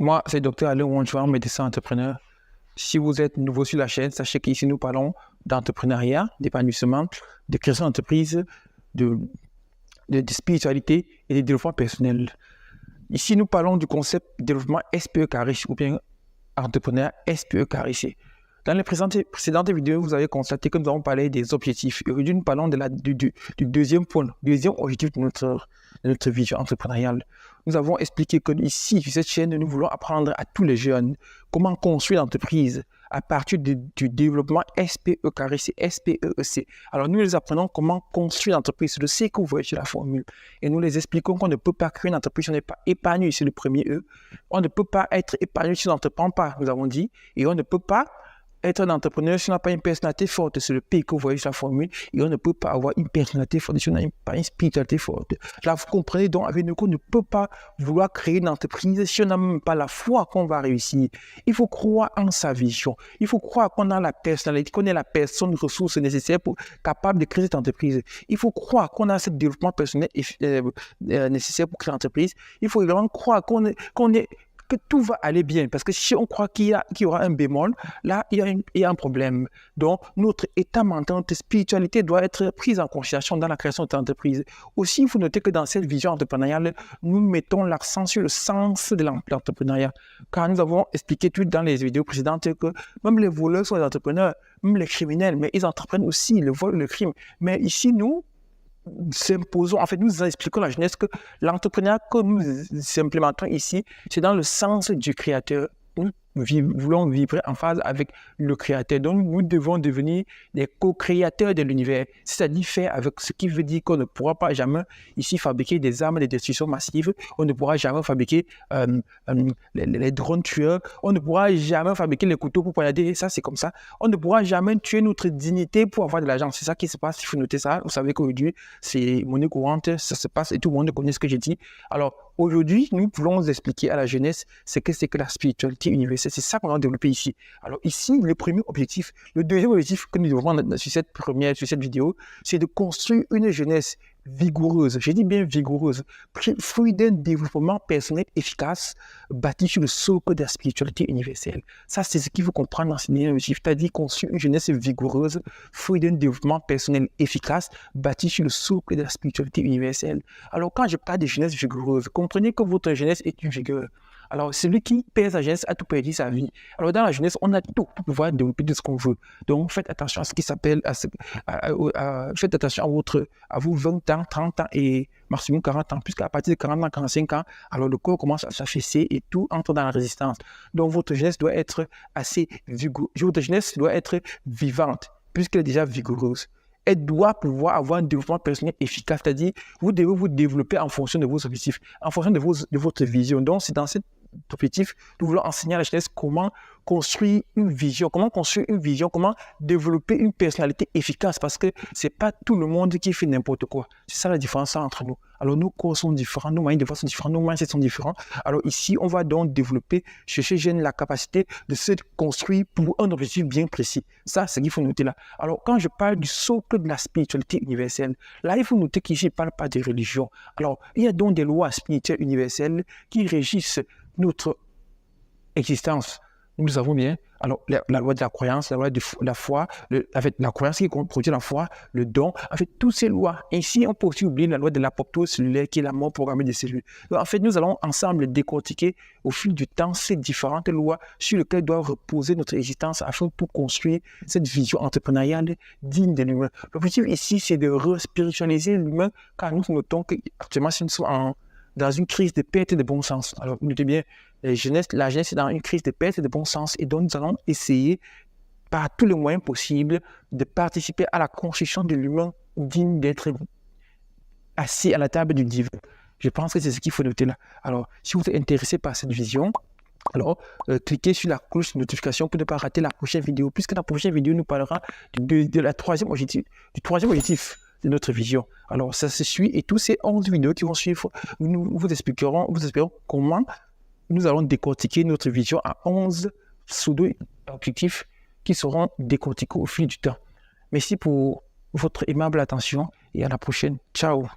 Moi, c'est Dr. Alain Wonjouan, médecin entrepreneur. Si vous êtes nouveau sur la chaîne, sachez qu'ici, nous parlons d'entrepreneuriat, d'épanouissement, de création d'entreprise, de, de spiritualité et de développement personnel. Ici, nous parlons du concept développement SPE carré ou bien entrepreneur SPE carré. Dans les précédentes vidéos, vous avez constaté que nous avons parlé des objectifs. Aujourd'hui, nous parlons du deuxième point, deuxième objectif de notre vision entrepreneuriale. Nous avons expliqué que ici, sur cette chaîne, nous voulons apprendre à tous les jeunes comment construire l'entreprise à partir du développement SPE carré, c'est SPEEC. Alors, nous les apprenons comment construire l'entreprise, c'est le C que vous voyez sur la formule. Et nous les expliquons qu'on ne peut pas créer une entreprise si on n'est pas épanoui, c'est le premier E. On ne peut pas être épanoui si on n'entreprend pas, nous avons dit. Et on ne peut pas être un entrepreneur si on n'a pas une personnalité forte, c'est le P que vous voyez sur la formule, et on ne peut pas avoir une personnalité forte si on n'a pas une spiritualité forte. Là, vous comprenez donc avec nous qu'on ne peut pas vouloir créer une entreprise si on n'a même pas la foi qu'on va réussir. Il faut croire en sa vision. Il faut croire qu'on a la personnalité, qu'on est la personne ressource nécessaire pour capable de créer cette entreprise. Il faut croire qu'on a ce développement personnel nécessaire pour créer l'entreprise. Il faut vraiment croire que tout va aller bien. Parce que si on croit qu'il y aura un bémol, là, il y a un problème. Donc, notre état mental, notre spiritualité doit être prise en considération dans la création de l'entreprise. Aussi, il faut noter que dans cette vision entrepreneuriale, nous mettons l'accent sur le sens de l'entrepreneuriat. Car nous avons expliqué tout dans les vidéos précédentes que même les voleurs sont des entrepreneurs, même les criminels, mais ils entreprennent aussi le vol, le crime. Mais ici, nous s'imposons, en fait, nous expliquons à la jeunesse que l'entrepreneuriat que nous implémentons ici, c'est dans le sens du créateur. Nous voulons vivre en phase avec le créateur. Donc, nous devons devenir des co-créateurs de l'univers, c'est-à-dire faire avec ce qui veut dire qu'on ne pourra pas jamais ici fabriquer des armes de destruction massive, on ne pourra jamais fabriquer les drones tueurs, on ne pourra jamais fabriquer les couteaux pour poignarder, ça c'est comme ça. On ne pourra jamais tuer notre dignité pour avoir de l'argent. C'est ça qui se passe, il faut noter ça. Vous savez qu'aujourd'hui, c'est monnaie courante, ça se passe et tout le monde connaît ce que j'ai dit. Alors, aujourd'hui, nous voulons expliquer à la jeunesse ce que c'est que la spiritualité universelle. C'est ça qu'on va développer ici. Alors ici, le premier objectif, le deuxième objectif que nous développons sur cette vidéo, c'est de construire une jeunesse vigoureuse. J'ai dit bien vigoureuse, fruit d'un développement personnel efficace bâti sur le socle de la spiritualité universelle. Ça, c'est ce qu'il faut comprendre dans ce deuxième objectif, c'est-à-dire construire une jeunesse vigoureuse, fruit d'un développement personnel efficace bâti sur le socle de la spiritualité universelle. Alors, quand je parle de jeunesse vigoureuse, comprenez que votre jeunesse est une vigueur. Alors, celui qui perd sa jeunesse a tout perdu sa vie. Alors, dans la jeunesse, on a tout pour pouvoir développer tout ce qu'on veut. Donc, faites attention à ce qui s'appelle, faites attention à vos 20 ans, 30 ans et maximum 40 ans. Puisqu'à partir de 40 ans, 45 ans, alors le corps commence à s'affaisser et tout entre dans la résistance. Donc, votre jeunesse doit être assez vigoureuse. Votre jeunesse doit être vivante, puisqu'elle est déjà vigoureuse. Elle doit pouvoir avoir un développement personnel efficace, c'est-à-dire vous devez vous développer en fonction de vos objectifs, en fonction de votre vision. Donc, c'est dans cet objectif, nous voulons enseigner à la jeunesse comment construire une vision, comment développer une personnalité efficace, parce que c'est pas tout le monde qui fait n'importe quoi. C'est ça la différence entre nous. Alors, nos corps sont différents, nos moyens de voix sont différents, nos mindsets sont différents. Alors ici, on va donc développer chez ces jeunes la capacité de se construire pour un objectif bien précis. Ça, c'est ce qu'il faut noter là. Alors, quand je parle du socle de la spiritualité universelle, là, il faut noter qu'ici, je ne parle pas de religion. Alors, il y a donc des lois spirituelles universelles qui régissent notre existence. Nous savons bien, alors la loi de la croyance, la loi de la foi, la croyance qui produit la foi, le don, en fait, toutes ces lois. Ainsi, on peut aussi oublier la loi de l'apoptose cellulaire qui est la mort programmée des cellules. Donc, en fait, nous allons ensemble décortiquer au fil du temps ces différentes lois sur lesquelles doit reposer notre existence afin de construire cette vision entrepreneuriale digne de l'humain. L'objectif ici, c'est de respiritualiser l'humain, car nous notons qu'actuellement, si nous sommes dans une crise de perte de bon sens. Alors, notez bien, la jeunesse est dans une crise de perte de bon sens et donc nous allons essayer par tous les moyens possibles de participer à la construction de l'humain digne d'être assis à la table du divin. Je pense que c'est ce qu'il faut noter là. Alors, si vous êtes intéressé par cette vision, alors cliquez sur la cloche de notification pour ne pas rater la prochaine vidéo, puisque la prochaine vidéo nous parlera du troisième objectif de notre vision. Alors, ça se suit et tous ces 11 vidéos qui vont suivre, nous vous expliquerons comment nous allons décortiquer notre vision à 11 pseudo-objectifs qui seront décortiqués au fil du temps. Merci pour votre aimable attention et à la prochaine. Ciao!